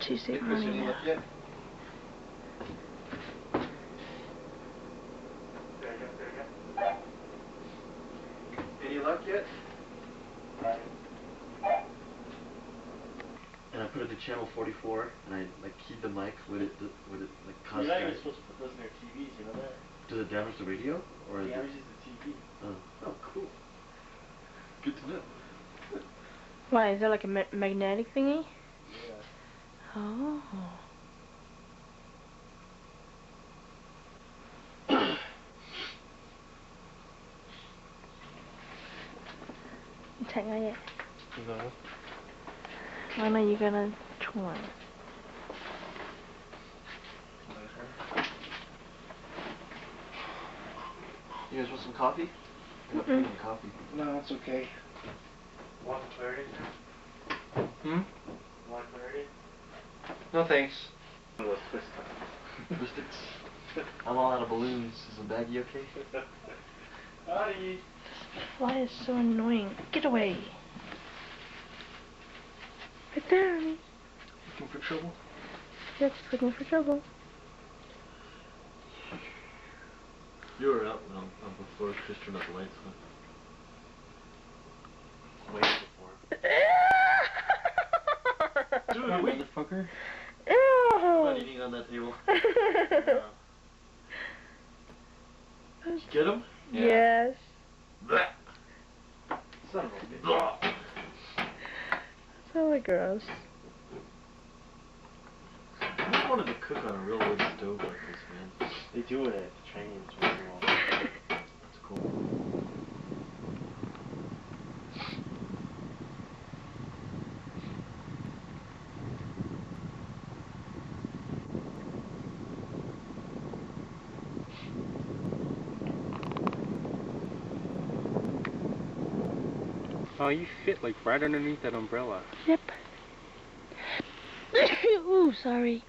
She's Hey, Chris, any luck yet? Any luck yet? And I put it to channel 44, and I like keyed the mic. Would it like cause? You're not even supposed to put those in their TVs, you know that? Does it damage the radio? Or It damages the TV. Oh, cool. Good to know. Why, is that like a magnetic thingy? Yeah. Oh. Chẳng ai vậy? No. When are you gonna try? You guys want some coffee? I'm not drinking coffee. No, it's okay. Want clarity? Hmm? Want clarity? No thanks. One of those twist times. Twistics. I'm all out of balloons. Is the baggie okay? Howdy! The fly is so annoying. Get away. Right there, honey. Looking for trouble? Yeah, just looking for trouble. You were out before Chris turned off the lights, huh? Way before. Dude, you motherfucker. Ew! I'm not eating on that table. Get him? Yeah. Yes. Son of a bitch. So gross. I wanted to cook on a real wood stove like this, man. They do it at the trains once in a while. That's cool. Oh, you fit like right underneath that umbrella. Yep. Ooh, sorry.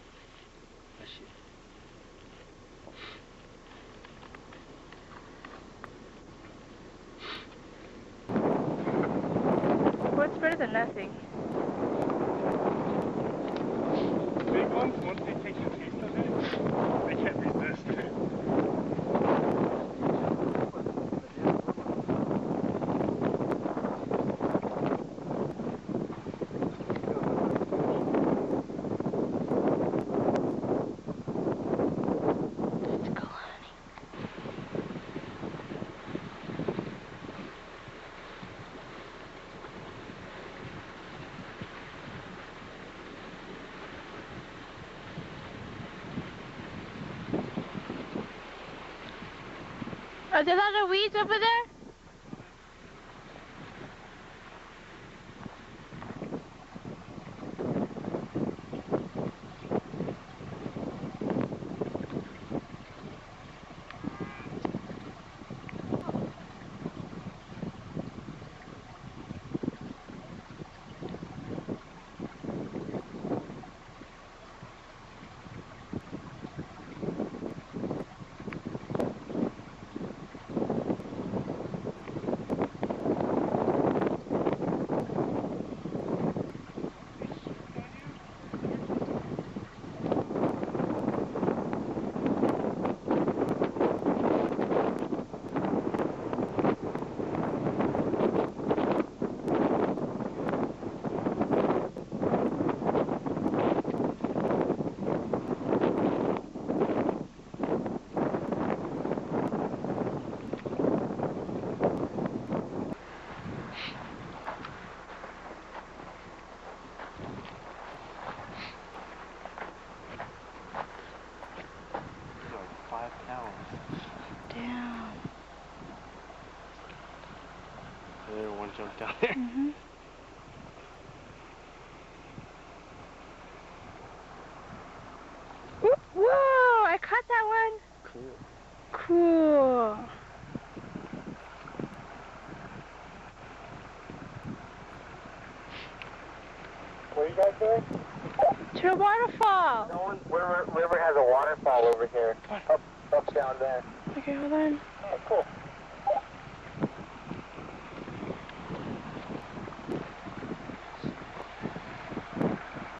What's better than nothing? Big ones, once they take the taste of it, they can't resist it. Are there a lot of weeds over there? Damn. There, one jumped down there. Mm-hmm. Whoa! I caught that one. Cool. Cool. What are you guys doing? To a waterfall. No one, river has a waterfall over here. Up, down there. Okay, hold on. Oh, cool.